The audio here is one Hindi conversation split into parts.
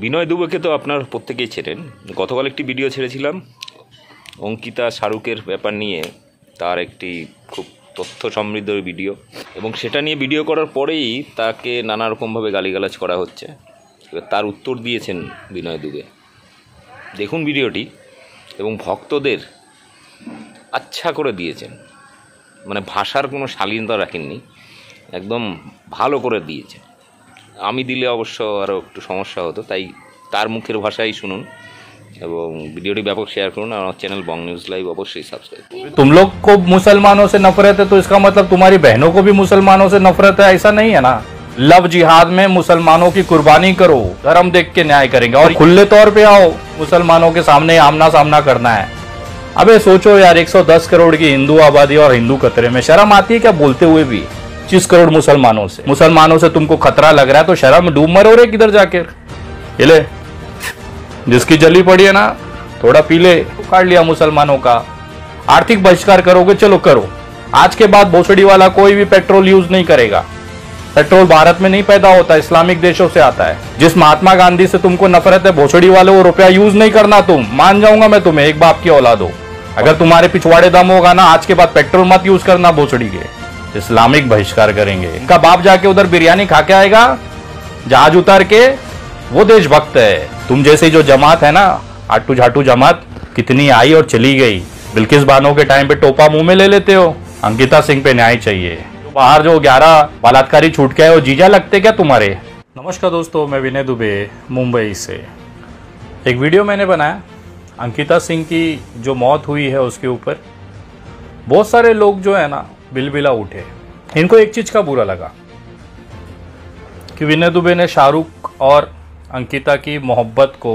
বিনয় দুবেকে তো আপনার প্রত্যেকেই ছেড়েন। গতকাল একটি ভিডিও ছেড়েছিলাম অঙ্কিতা শাহরুখের ব্যাপার নিয়ে, তার একটি খুব তথ্য সমৃদ্ধ ভিডিও, এবং সেটা নিয়ে ভিডিও করার পরেই তাকে নানা রকমভাবে গালিগালাজ করা হচ্ছে। এবার তার উত্তর দিয়েছেন বিনয় দুবে। দেখুন ভিডিওটি, এবং ভক্তদের আচ্ছা করে দিয়েছেন, মানে ভাষার কোনো শালীনতা রাখেননি, একদম ভালো করে দিয়েছেন। আমি দিলে অবশ্য আরও একটু সমস্যা হতো, তাই তার মুখের ভাষাই শুনুন এবং ভিডিওটি ব্যাপক शेयर করুন। और चैनल बॉन्ग न्यूज़ लाइव अवश्य सब्सक्राइब। तुम लोग को मुसलमानों से नफरत है तो इसका मतलब तुम्हारी बहनों को भी मुसलमानों से नफरत है, ऐसा नहीं है ना। लव जिहाद में मुसलमानों की कुर्बानी करो, धर्म देख के न्याय करेंगे और खुले तौर पे आओ, मुसलमानों के सामने आमना सामना करना है। अबे सोचो यार, 110 करोड़ की हिंदू आबादी और हिंदू खतरे में, शर्म आती है क्या बोलते हुए भी? 25 करोड़ मुसलमानों से तुमको खतरा लग रहा है तो शर्म डूब मरो रे किधर जाकर। ये ले, जिसकी जली पड़ी है ना, थोड़ा पी ले। काट लिया मुसलमानों का, आर्थिक बहिष्कार करोगे, चलो करो। आज के बाद भोसड़ी वाला कोई भी पेट्रोल यूज नहीं करेगा। पेट्रोल भारत में नहीं पैदा होता, इस्लामिक देशों से आता है। जिस महात्मा गांधी से तुमको नफरत है, भोसड़ी वाले, वो रुपया यूज नहीं करना। तुम मान जाऊंगा मैं तुम्हें, एक बाप की औलाद हो। अगर तुम्हारे पिछवाड़े दम होगा ना, आज के बाद पेट्रोल मत यूज करना भोसड़ी के। इस्लामिक बहिष्कार करेंगे। इनका बाप जाके उधर बिरयानी खा के आएगा जहाज उतार के, वो देशभक्त है। तुम जैसे जो जमात है ना, आटू झाटू जमात, कितनी आई और चली गई। बिल्किस बानो के टाइम पे टोपा मुंह में ले लेते हो। अंकिता सिंह पे न्याय चाहिए। बाहर जो 11 बलात्कारी छूट के आए, वो जीजा लगते क्या तुम्हारे? नमस्कार दोस्तों, मैं विनय दुबे मुंबई से। एक वीडियो मैंने बनाया अंकिता सिंह की जो मौत हुई है उसके ऊपर। बहुत सारे लोग जो है ना बिलबिला उठे। इनको एक चीज का बुरा लगा कि विनय दुबे ने शाहरुख और अंकिता की मोहब्बत को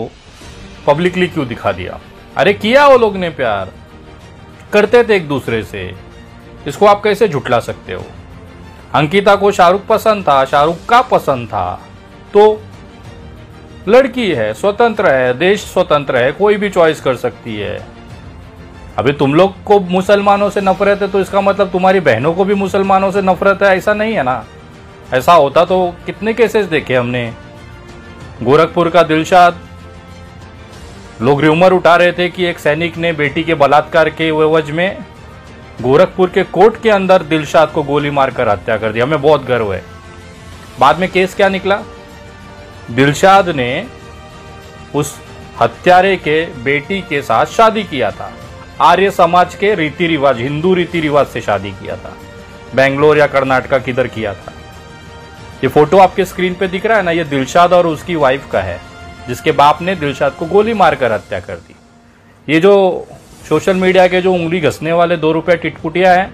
पब्लिकली क्यों दिखा दिया। अरे किया वो लोग ने, प्यार करते थे एक दूसरे से, इसको आप कैसे झुठला सकते हो? अंकिता को शाहरुख पसंद था, शाहरुख का पसंद था, तो लड़की है, स्वतंत्र है, देश स्वतंत्र है, कोई भी चॉइस कर सकती है। अभी तुम लोग को मुसलमानों से नफरत है तो इसका मतलब तुम्हारी बहनों को भी मुसलमानों से नफरत है, ऐसा नहीं है ना। ऐसा होता तो कितने केसेस देखे हमने। गोरखपुर का दिलशाद, लोग र्यूमर उठा रहे थे कि एक सैनिक ने बेटी के बलात्कार के एवज में गोरखपुर के कोर्ट के अंदर दिलशाद को गोली मारकर हत्या कर दी। हमें बहुत गर्व है। बाद में केस क्या निकला? दिलशाद ने उस हत्यारे के बेटी के साथ शादी किया था। आर्य समाज के रीति रिवाज, हिंदू रीति रिवाज से शादी किया था। बेंगलोर या कर्नाटका किधर किया था। ये फोटो आपके स्क्रीन पे दिख रहा है ना, ये दिलशाद और उसकी वाइफ का है, जिसके बाप ने दिलशाद को गोली मारकर हत्या कर दी। ये जो सोशल मीडिया के जो उंगली घसने वाले 2 रुपया टिटपुटिया हैं,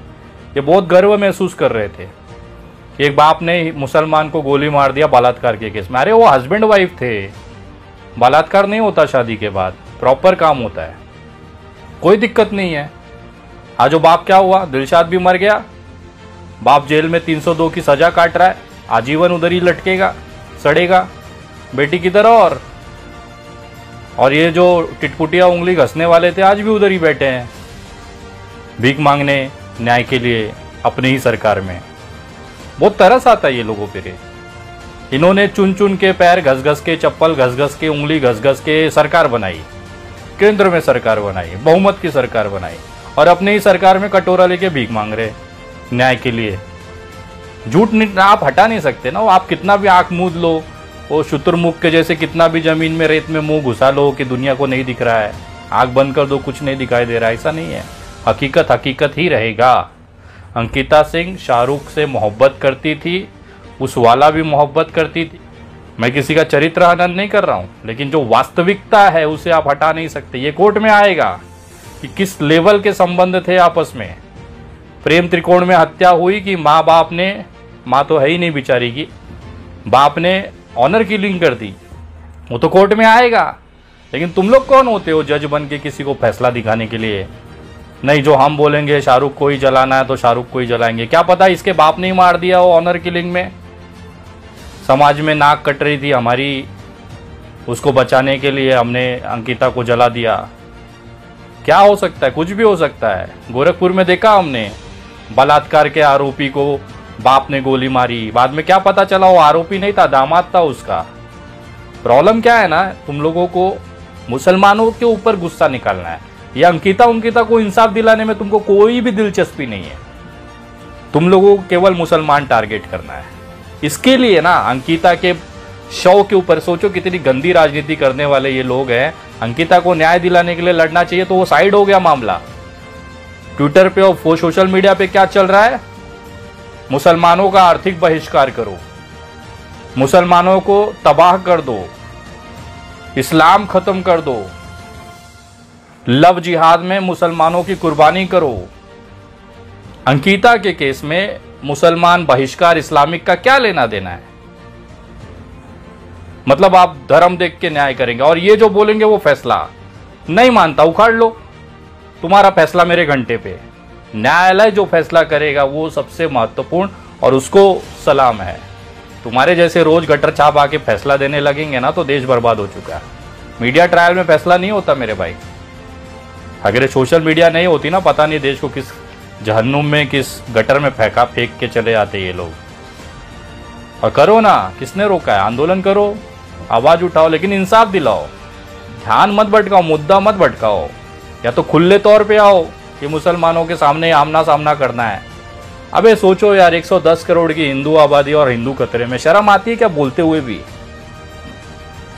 ये बहुत गर्व महसूस कर रहे थे। एक बाप ने मुसलमान को गोली मार दिया बलात्कार के केस में। अरे वो हस्बैंड वाइफ थे, बलात्कार नहीं होता शादी के बाद, प्रॉपर काम होता है, कोई दिक्कत नहीं है। आज जो बाप क्या हुआ, दिलशाद भी मर गया, बाप जेल में 302 की सजा काट रहा है, आजीवन उधर ही लटकेगा, सड़ेगा। बेटी की तरह। और ये जो टिटपुटिया उंगली घसने वाले थे, आज भी उधर ही बैठे हैं, भीख मांगने न्याय के लिए अपनी ही सरकार में। बहुत तरस आता है ये लोगों पे। इन्होंने चुन चुन के पैर घस घस के, चप्पल घस घस के, उंगली घस घस के सरकार बनाई, केंद्र में सरकार बनाई, बहुमत की सरकार बनाई, और अपने ही सरकार में कटोरा लेके भीख मांग रहे न्याय के लिए। झूठ आप हटा नहीं सकते ना। आप कितना भी आंख मूंद लो, वो शुतुरमुर्ग के जैसे कितना भी जमीन में रेत में मुंह घुसा लो कि दुनिया को नहीं दिख रहा है, आंख बंद कर दो कुछ नहीं दिखाई दे रहा है, ऐसा नहीं है। हकीकत हकीकत ही रहेगा। अंकिता सिंह शाहरुख से मोहब्बत करती थी, उस वाला भी मोहब्बत करती थी। मैं किसी का चरित्र हनन नहीं कर रहा हूँ, लेकिन जो वास्तविकता है उसे आप हटा नहीं सकते। ये कोर्ट में आएगा कि किस लेवल के संबंध थे आपस में। प्रेम त्रिकोण में हत्या हुई कि माँ बाप ने, माँ तो है ही नहीं बेचारी की, बाप ने ऑनर किलिंग कर दी, वो तो कोर्ट में आएगा। लेकिन तुम लोग कौन होते हो जज बन के किसी को फैसला दिखाने के लिए? नहीं, जो हम बोलेंगे शाहरुख को ही जलाना है तो शाहरुख को ही जलाएंगे। क्या पता इसके बाप ने ही मार दिया हो ऑनर किलिंग में। समाज में नाक कट रही थी हमारी, उसको बचाने के लिए हमने अंकिता को जला दिया। क्या हो सकता है? कुछ भी हो सकता है। गोरखपुर में देखा हमने, बलात्कार के आरोपी को बाप ने गोली मारी, बाद में क्या पता चला वो आरोपी नहीं था, दामाद था उसका। प्रॉब्लम क्या है ना, तुम लोगों को मुसलमानों के ऊपर गुस्सा निकालना है। या अंकिता को इंसाफ दिलाने में तुमको कोई भी दिलचस्पी नहीं है, तुम लोगों को केवल मुसलमान टारगेट करना है। इसके लिए ना अंकिता के शव के ऊपर सोचो कितनी गंदी राजनीति करने वाले ये लोग हैं। अंकिता को न्याय दिलाने के लिए लड़ना चाहिए तो वो साइड हो गया मामला। ट्विटर पे और सोशल मीडिया पे क्या चल रहा है, मुसलमानों का आर्थिक बहिष्कार करो, मुसलमानों को तबाह कर दो, इस्लाम खत्म कर दो, लव जिहाद में मुसलमानों की कुर्बानी करो। अंकिता के केस में मुसलमान बहिष्कार इस्लामिक का क्या लेना देना है? मतलब आप धर्म देख के न्याय करेंगे और ये जो बोलेंगे वो फैसला नहीं मानता, उखाड़ लो, तुम्हारा फैसला मेरे घंटे पे। न्यायालय जो फैसला करेगा वो सबसे महत्वपूर्ण और उसको सलाम है। तुम्हारे जैसे रोज गटर छाप आके फैसला देने लगेंगे ना तो देश बर्बाद हो चुका है। मीडिया ट्रायल में फैसला नहीं होता मेरे भाई। अगर ये सोशल मीडिया नहीं होती ना, पता नहीं देश को किस जहन्नुम में, किस गटर में फेंक के चले जाते ये लोग। और करो ना, किसने रोका है? आंदोलन करो, आवाज उठाओ, लेकिन इंसाफ दिलाओ, ध्यान मत भटकाओ, मुद्दा मत भटकाओ। या तो खुले तौर पे आओ कि मुसलमानों के सामने आमना सामना करना है। अबे सोचो यार, 110 करोड़ की हिंदू आबादी और हिंदू खतरे में, शर्म आती है क्या बोलते हुए भी?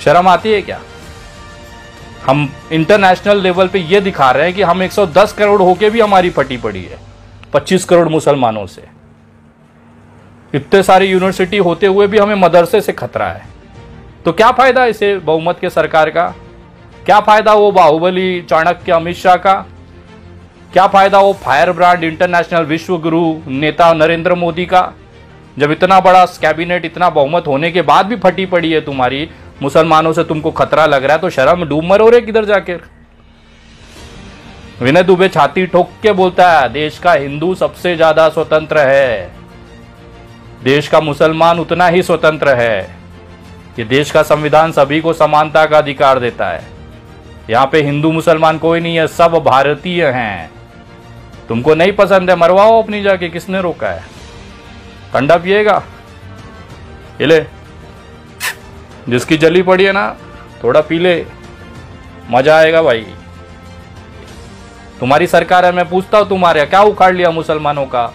शर्म आती है क्या? हम इंटरनेशनल लेवल पे ये दिखा रहे हैं कि हम 110 करोड़ होके भी हमारी फटी पड़ी है 25 करोड़ मुसलमानों से। इतने सारी यूनिवर्सिटी होते हुए भी हमें मदरसे से खतरा है। तो क्या फायदा इसे बहुमत के सरकार का? क्या फायदा वो बाहुबली चाणक्य अमित शाह का? क्या फायदा वो फायर ब्रांड इंटरनेशनल विश्व गुरु नेता नरेंद्र मोदी का? जब इतना बड़ा कैबिनेट, इतना बहुमत होने के बाद भी फटी पड़ी है तुम्हारी, मुसलमानों से तुमको खतरा लग रहा है, तो शर्म डूब मरो रे किधर जाके। विनय दुबे छाती ठोक के बोलता है देश का हिंदू सबसे ज्यादा स्वतंत्र है, देश का मुसलमान उतना ही स्वतंत्र है। ये देश का संविधान सभी को समानता का अधिकार देता है। यहाँ पे हिंदू मुसलमान कोई नहीं है, सब भारतीय हैं। तुमको नहीं पसंद है, मरवाओ अपनी जाके, किसने रोका है? ठंडा पिएगा, ये ले, जिसकी जली पड़ी है ना थोड़ा पी ले, मजा आएगा भाई। तुम्हारी सरकार है, मैं पूछता हूं तुम्हारे क्या उखाड़ लिया मुसलमानों का?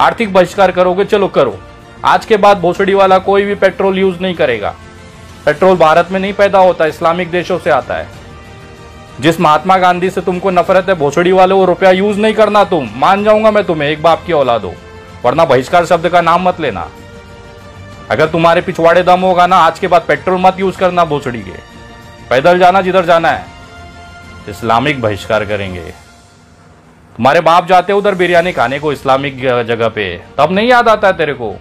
आर्थिक बहिष्कार करोगे, चलो करो। आज के बाद भोसड़ी वाला कोई भी पेट्रोल यूज नहीं करेगा। पेट्रोल भारत में नहीं पैदा होता, इस्लामिक देशों से आता है। जिस महात्मा गांधी से तुमको नफरत है, भोसड़ी वाले, वो रुपया यूज नहीं करना। तुम मान जाऊंगा मैं तुम्हें, एक बाप की औलाद हो, वरना बहिष्कार शब्द का नाम मत लेना। अगर तुम्हारे पिछवाड़े दम होगा ना, आज के बाद पेट्रोल मत यूज करना भोसड़ी के, पैदल जाना जिधर जाना है। इस्लामिक बहिष्कार करेंगे। तुम्हारे बाप जाते उधर बिरयानी खाने को इस्लामिक जगह पे, तब नहीं याद आता है तेरे को?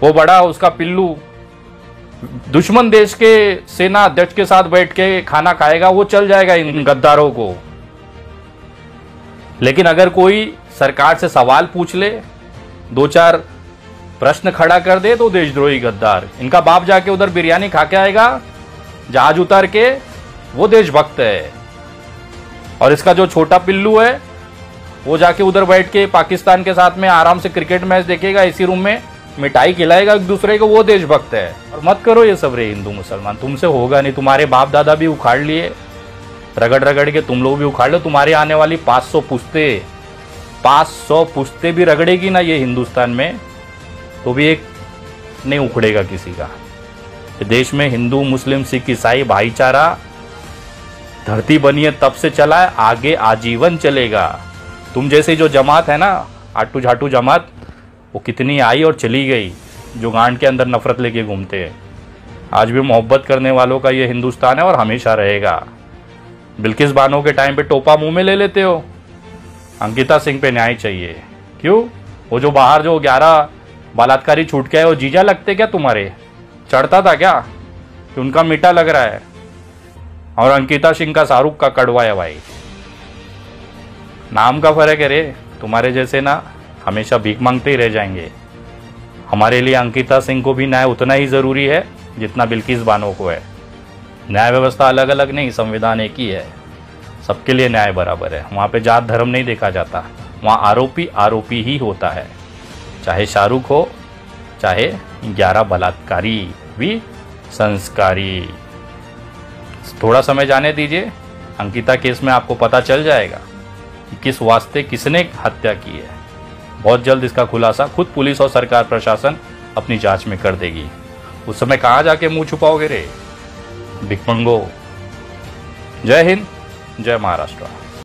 वो बड़ा उसका पिल्लू दुश्मन देश के सेना अध्यक्ष के साथ बैठ के खाना खाएगा, वो चल जाएगा इन गद्दारों को। लेकिन अगर कोई सरकार से सवाल पूछ ले, दो चार प्रश्न खड़ा कर दे, तो देशद्रोही गद्दार। इनका बाप जाके उधर बिरयानी खा के आएगा जहाज उतार के, वो देशभक्त है। और इसका जो छोटा पिल्लू है, वो जाके उधर बैठ के पाकिस्तान के साथ में आराम से क्रिकेट मैच देखेगा, इसी रूम में मिठाई खिलाएगा एक दूसरे को, वो देशभक्त है। और मत करो ये सब रे हिंदू मुसलमान, तुमसे होगा नहीं। तुम्हारे बाप दादा भी उखाड़ लिए, रगड़ रगड़ के तुम लोग भी उखाड़ लो। तुम्हारी आने वाली 500 पुश्ते भी रगड़ेगी ना ये हिंदुस्तान में, तो भी एक नहीं उखड़ेगा किसी का। देश में हिंदू मुस्लिम सिख ईसाई भाईचारा धरती बनी है तब से चला है, आगे आजीवन चलेगा। तुम जैसे जो जमात है ना, आटू झाटू जमात, वो कितनी आई और चली गई, जो गांड के अंदर नफरत लेके घूमते हैं। आज भी मोहब्बत करने वालों का ये हिंदुस्तान है और हमेशा रहेगा। बिल्किस बानो के टाइम पे टोपा मुंह में ले लेते हो, अंकिता सिंह पे न्याय चाहिए। क्यों? वो जो बाहर जो 11 बलात्कारी छूट के आए, वो जीजा लगते क्या तुम्हारे? चढ़ता था क्या कि उनका मीठा लग रहा है? और अंकिता सिंह का शाहरुख का कड़वा है भाई। नाम का फर्क है रे। तुम्हारे जैसे ना हमेशा भीख मांगते ही रह जाएंगे। हमारे लिए अंकिता सिंह को भी न्याय उतना ही जरूरी है जितना बिल्किस बानो को है। न्याय व्यवस्था अलग अलग नहीं, संविधान एक ही है, सबके लिए न्याय बराबर है। वहाँ पे जात धर्म नहीं देखा जाता, वहाँ आरोपी आरोपी ही होता है। चाहे शाहरुख हो, चाहे 11 बलात्कारी भी, संस्कारी। थोड़ा समय जाने दीजिए, अंकिता केस में आपको पता चल जाएगा कि किस वास्ते किसने हत्या की है। बहुत जल्द इसका खुलासा खुद पुलिस और सरकार प्रशासन अपनी जांच में कर देगी। उस समय कहाँ जाके मुंह छुपाओगे रे भिखमंगो। जय हिंद, जय महाराष्ट्र।